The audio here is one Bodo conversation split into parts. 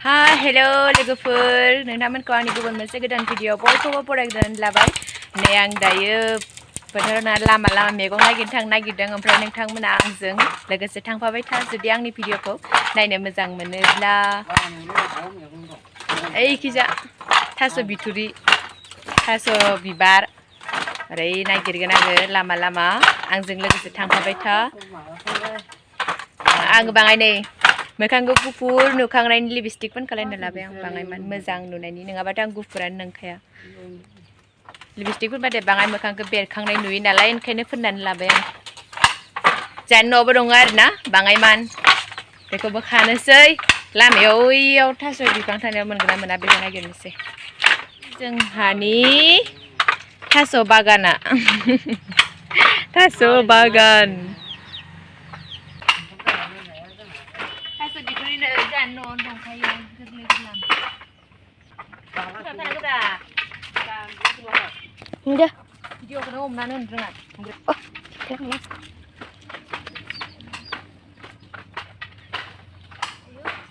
Hai, hello lwgwpwr. Nोंथांमोनखौ आंनि गुबुन मोनसे गोदान भिडिअ बयखौबो बरायग्रोनानै लाबाय। नै आं दायो फोथाराव लामा मैगं नागिरनो थांनो नागिरदों। ओमफ्राय नोंथांमोना आंजों लोगोसे थांफाबाय था। जुदि आंनि भिडिअखौ नायनो मोजां मोनोब्ला ओइखिजा थास' बिथुरि, थास' बिबार ओरै नागिरगोन आङो लामा आंजों लोगोसे थांफाबाय था। आं बाङाय नै मोखांखौ गुफुर नुखांनायनि लिपस्टिक फोनखालायना लाबाय आं बाङाय मोजां नुनायनि, नङाबाथ' आं गुफुरानो नंखाया। लिपस्टिक फोनबाथाय बाङाय मोखांखौ बेरखांनाय नुयो नालाय, ओंखायनो फोननानै लाबाय आं। जाहानि न'आवबो दङ आरोना बाङायमान, बेखौबो खानोसै। लामायाव ओइयाव थास' बिफां थानायाव मोनगोन ना मोना बेखौ नागिरनोसै। जोंहानि थास' बागाना थास' बागान। थास' बिथुरिनो जाहानि न'आवनो दंखायो गोरलै गोरलाम। भिडिअखौनो हमनानै होनो रोङा।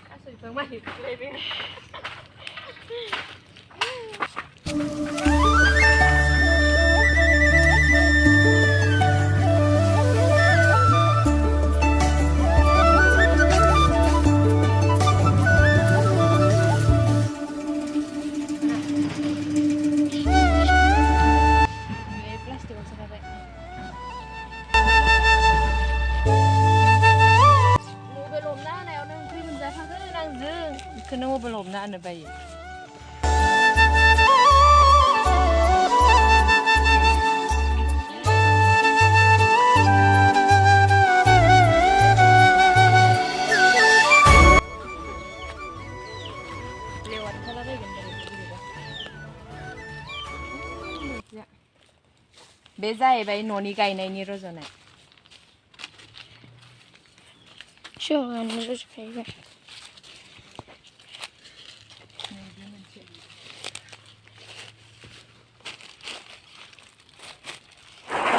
थास' बिफां मालिकलायबाय। बेखौनो मबाइल हमना होनो बायो। बे जाहैबाय न'नि गायनायनि रज'नाय।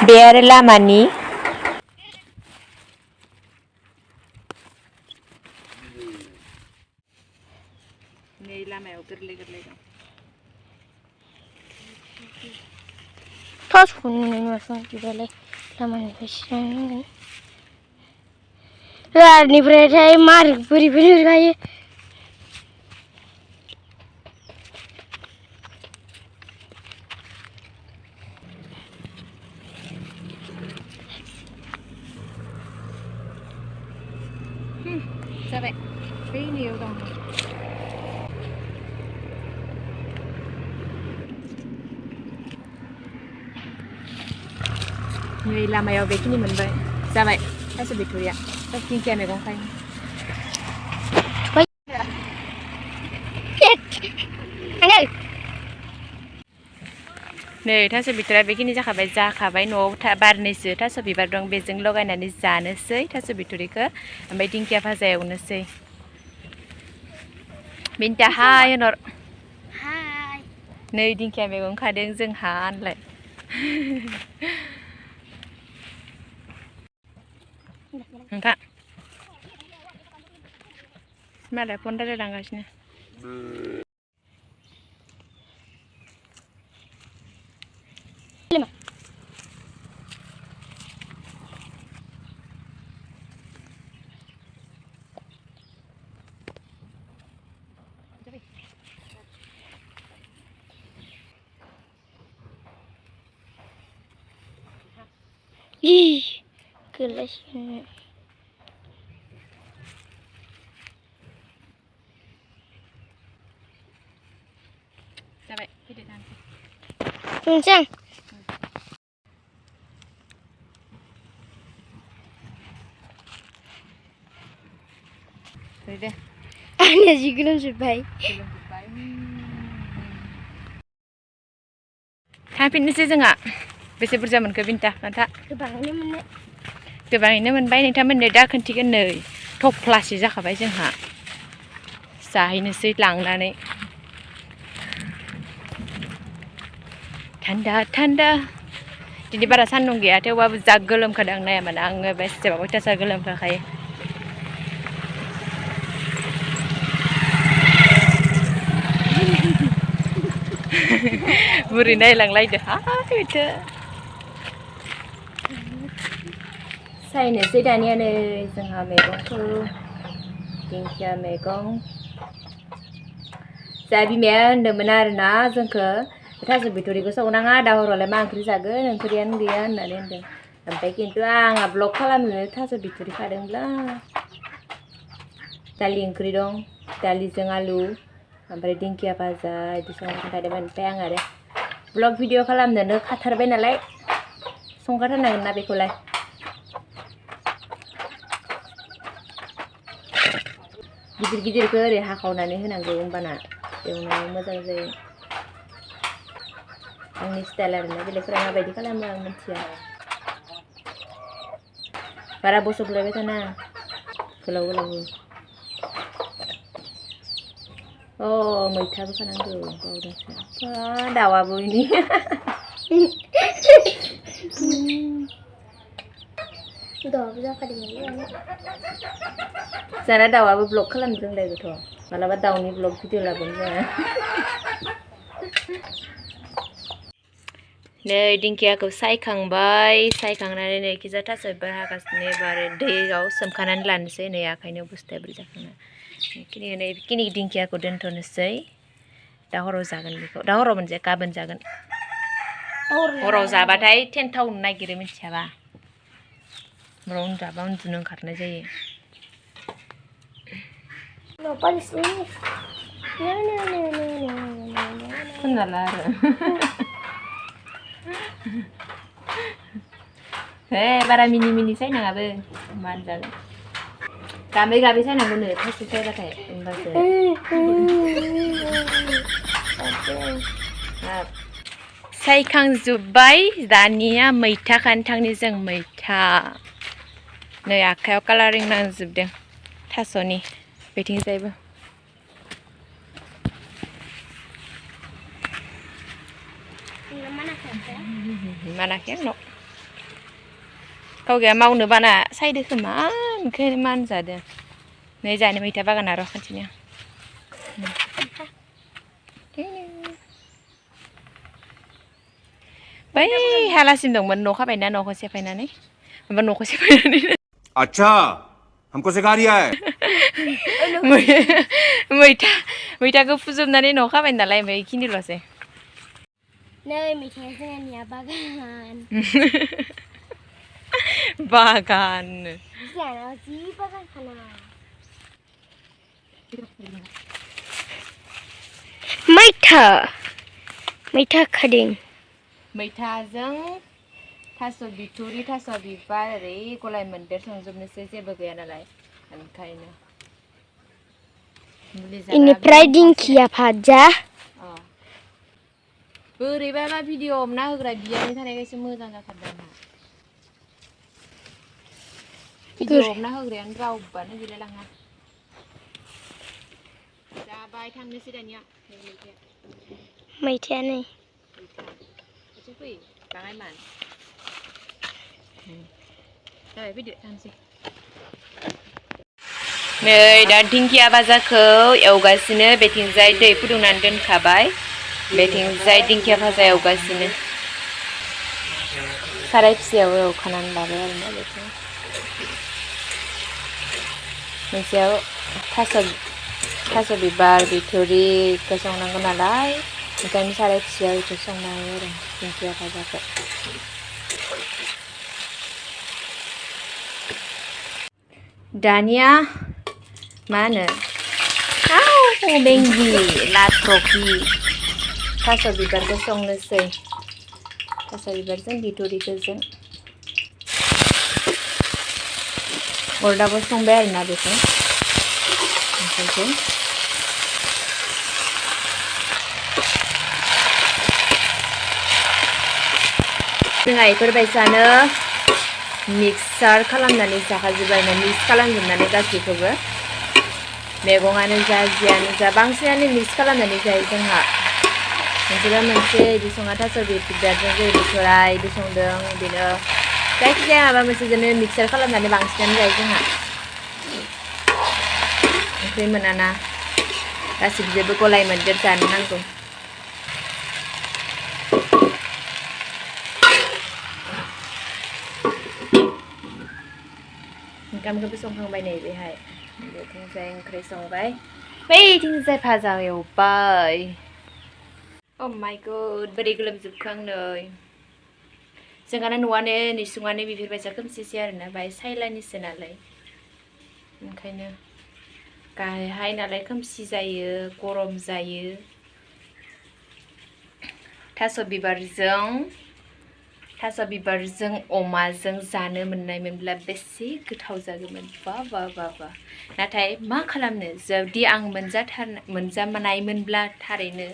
बे आरो लामानि नै लामायाव गोरलै गोरलै दं। थास'खौनो नुनाय नुवासै बिदिबालाय लामानिफ्राय सिनायनांगोन। लामानिफ्रायथाय मारै बोरै गायो। जाबाय बै नैयाव दं। नै लामायाव बेखिनि मोनबाय। जाबाय थास' बिथुरिया। दिंखिया मैगं खायो। नै थास' बिथुरिया बेखिनि जाखाबाय। न'आव बारनैसो थास' बिबार दं, बेजों लगायनानै जानोसै थास' बिथुरिखौ। ओमफ्राय दिंखिया भाजा एवनोसै। बिनता हाय होनहर। नै दिंखिया मैगं खादों जोंहा होनलाय। नोंथां मालाय फन रायलायलांगासिनो। गोरलैसिन जाबाय फैदो थांसै। मोनसें फैदो। आंनिया जि गोलोमजोब्बाय। थांफिननोसै जोंहा। बेसे बुरजा मोनखो बिनता खोन्था। गोबाङैनो मोनबाय। नोंथांमोननो दा खोन्थिगोन। नै थफ्लासे जाखाबाय जोंहा। जाहैनोसै लांनानै। थान्दा थान्दा। दिनै बारा सान्दुं गैया, थेवबाबो जा गोलोमखादों। नाया मानो आङो बेसेबां अयथासार गोलोमखाखायो। बुरि नायलांलायदो हायथो सायनोसै दानिया नै जोंहा मैगंखौ दिंखिया मैगं जा बिमाया होनदोंमोन आरोना जोंखौ थास' बिथ'रिखौ संनाङा दा हरावलाय मा ओंख्रि जागोन ओंख्रियानो गैया होननानै होनदों ओमफ्राय खिन्थु आंहा ब्लग खालामनो थास' बिथ'रि खादोंब्ला दालि ओंख्रि दं दालिजों आलु ओमफ्राय दिंखिया भाजा बिदि संनो खोन्थादोंमोन ओमफ्राय आं आरो ब्लग भिडिअ खालामनोनो खाथारबाय नालाय संखाथारनांगोन ना बेखौलाय गिदिर गिदिरखौ ओरै हाखावनानै होनांगौ होमबाना एवनायाव मोजां जायो आंनि स्टाइल आरोना बेलेगफोरा माबायदि खालामो आं मिथिया बारा बस'फ्लायबाय थानाङा गोलाव गोलाव अ मैथाबो खानांगौ बावदोंसो दाउआबो इनि दाउआबो जाखादोंमोनलै जाना दाउआबो ब्लग खालामनो रोंलायगौथ' मालाबा दाउनि ब्लग भिडिअ लाबोनो जोङो नै दिंखियाखौ सायखांबाय सायखांनानै नै खिजा थास' बिबार हागासिनो एबार दैयाव सोमखानानै लानोसै नै आखाइनो बुस्थुआ जाखांना बेखिनि दिंखियाखौ दोनथ'नोसै दा हराव जागोन बेखौ दा हराव मोनजाया गाबोन जागोन हराव जाबाथाय टेन्टावनो नागिरो मिथियाबा हराव उन्दुआबा उन्दुनो ओंखारनाय जायो खोनाला आरो हे बारा मिनि मिनि सायनाङाबो मानो जागोन गाबै गाबै सायनांगौनो थाइसे सायबाथाय होमबासो सायखांजोब्बाय दानिया मैथा खानो थांनि जों मैथा नै आखायाव कालारिं नांजोबदों थास'नि बेथिंजायबो मानाखै आंनाव गाव गैया मावनो बाना सायदो खोमा ओंखायनो मानजादों नै जानो मैथा बागान आरो खाथिनो बै हालासिम दंमोन न' खाबायना न'खौ सेफायनानै ओमफ्राय न'खौ सेफायनानै अच्छा हमको सिखा रिया है मैथाखौ फुजोबनानै न' खाबाय नालाय ओमफ्राय बेखिनिल'सै नै मैथाया जोंनिया बागान बागान जोंहानाव जि बागान खाना मैथा खादों मैथाजों थास' बिथुरि थास' बिबार ओरै गलाय मोन्देर संजोबनोसै जेबो गैया नालाय ओंखायनो इनिफ्राय दिंखिया भाजा बोरैबाबा भिडिअ हमना होग्रा बियावनो थानायखायसो मोजां जाथारदों आंहा भिडिअ हमना होग्रायानो रावबोआनो गैलायलाङा जाबाय थांनोसै दानिया मैथाया नै एसे फै बाङाय मान जाबाय फैदो थांसै नै दा दिंखिया भाजाखौ एवगासिनो बेथिंजाय दै फुदुंनानै दोनखाबाय बेथिंजाय दिंखिया भाजा एवगासिनो साराय फिसायाव एवखानानै लाबाय आरोना बेखौ मोनसेयाव थास' बिबार बिथुरिखौ संनांगौ नालाय ओंखायनो साराय फिसायाव बेखौ संनांगौ आरो दिंखिया भाजाखौ दानिया मा होनो बेंगि लाथ्र'खि थास' बिबारखौ संनोसै थास' बिबारजों बिथुरिखौ जों अरदाबाव संबाय आरोना बेखौ ओमफ्राय जोंहा बेफोरबायसानो मिक्सार खालामनानै जाखाजोब्बायना मिक्स खालामजोबनानै गासैखौबो मैगङानो जा जियानो जा बांसिनानो मिक्स खालामनानै जायो जोंहा मोनसेबा मोनसे बिदि सङा थास' बिबारजों जेरै बिथ'राइ बिदि संदों बिदिनो जायखिजाया माबा मोनसेजोंनो मिक्सार खालामनानै बांसिनानो जायो जोंहा ओंख्रि मोनाना गासिबजोंबो गलाय मोनदेर जानो नांगौ ओंखामखौबो संखांबाय नै बेहाय बेथिंजाय ओंख्रि संबाय बैथिंजाय भाजा एवबाय अ माय गड बोरै गोलोमजोबखो आं नै जोंहाना न'आनो निसुङानो बेफोरबायसा खोमसिसै आरोना बाहाय सायलानिसो नालाय ओंखायनो गाहाय नालाय खोमसि जायो गरम जायो थास' बिबारजों अमाजों जानो मोननायमोनब्ला बेसे गोथाव जागौमोन बा बा बा बा नाथाय मा खालामनो जुदि आं मोनजानायमोनब्ला थारैनो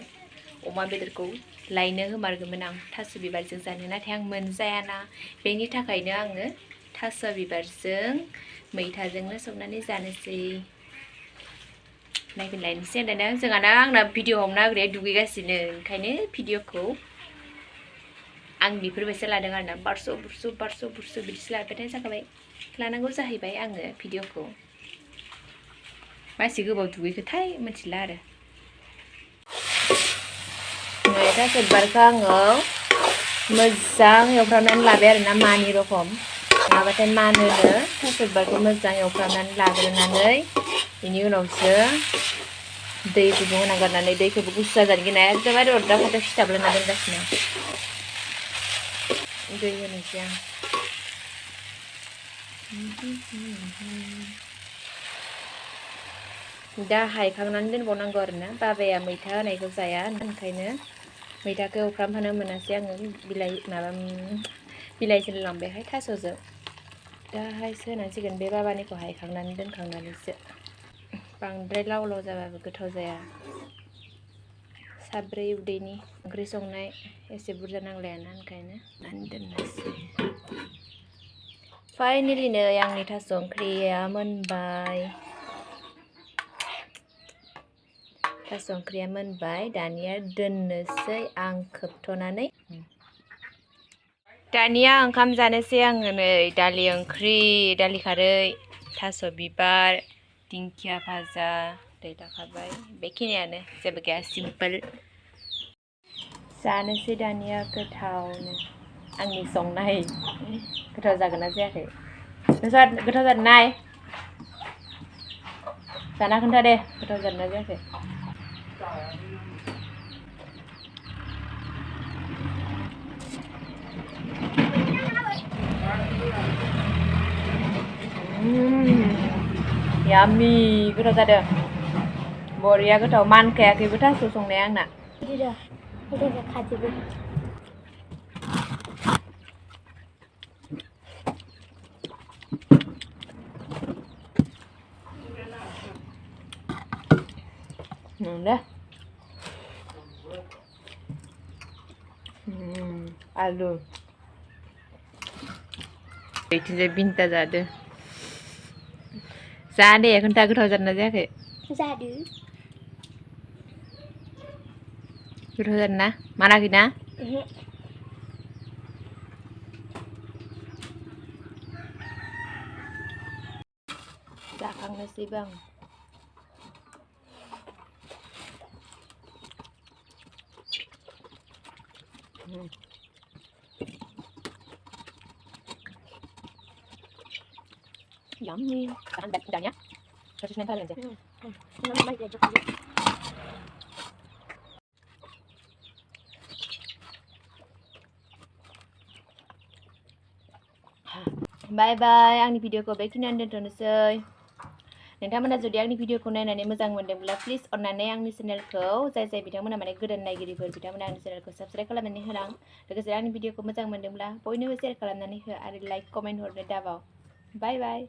अमा बेदरखौ लायनो होमारगौमोन आं थास' बिबारजों जानो नाथाय आं मोनजायाना बेनि थाखायनो आङो थास' बिबारजों मैथाजोंनो संनानै जानोसै नायफिनलायनोसै दाना जोंहाना आंना भिडिअ हमना होग्राया दुगैगासिनो ओंखायनो भिडिअखौ आं बेफोरबायसा लादों आरोना बारस' बुरस' बिदिसो लाबाथाय जाखाबाय लानांगौ जाहैबाय आङो भिडिअखौ मासे गोबाव दुगैखोथाय मिथिला आरो नै थास' बिबारखौ आङो मोजां एवफ्रामनानै लाबाय आरोना मानि रखम नङाबाथाय मानोनो थास' बिबारखौ मोजां एवफ्रामनानै लाग्रोनानै बेनि उनावसो दै गुदुं होनांगौ होननानै दैखौबो गुसु जाजानो गिनाय एकदमबारे अरदाब खाथियाव सिथाबलायना दोनगासिनो दै होनोसै आं दा हायखांनानै दोनबावनांगौ आरोना बाबाया मैथा होनायखौ जाया ओंखायनो मैथाखौ एवफ्रामहोनो मोनासै आङो बिलाइसो लांबायहाय थास'जों दाहायसो होनांसिगोन बे बाबानिखौ हायखांनानै दोनखांनानैसो बांद्राय लाव लाव जाबाबो गोथाव जाया साब्रै उदैनि ओंख्रि संनाय एसे बुरजा नांलायाना ओंखायनो दोननोसै फाइनेलि नै आंनि थास' ओंख्रिया मोनबाय थास' ओंख्रिया मोनबाय दानिया दोननोसै आं खोबथ'नानै दानिया ओंखाम जानोसै आङो नै दालि ओंख्रि दालि खारै थास' बिबार दिंखिया भाजा दै लाखाबाय बेखिनियानो जेबो गैया सिम्पोल जानोसै दानिया गोथावनो आंनि संनाय गोथाव जागोन ना जायाखै गोथाव जादों नाय जाना खोन्था दे गोथाव जादों ना जायाखै याम्मी गोथाव जादों बरिया गोथाव मानखायाखैबो थास' संनाया आंना खाजोबो deh aduh ikhtinya binta जादो जादे खोन्था गोथाव जादोंना जायाखै जादो गोथाव जादोंना मानाखैना जाखांनोसैबो आं Yummy. Tahan bentarnya. Kasih nempel aja. Bye bye. Angni videoku बेखिनियावनो दोनथ'नोसै. नोंथांमोना जुदि आंनि भिडिअखौ नायनानै मोजां मोनदोंब्ला प्लिज अन्नानै आंनि चेनेलखौ जाय बिथांमोना माने गोदान नायगिरिफोर बिथांमोना आंनि चेनेलखौ साबस्क्राइब खालामनानै होलां लोगोसे आंनि भिडिअखौ मोजां मोनदोंब्ला बयनोबो शेयार खालामनानै हो आरो लाइक कमेन्ट हरनो दाबाव बाय बाय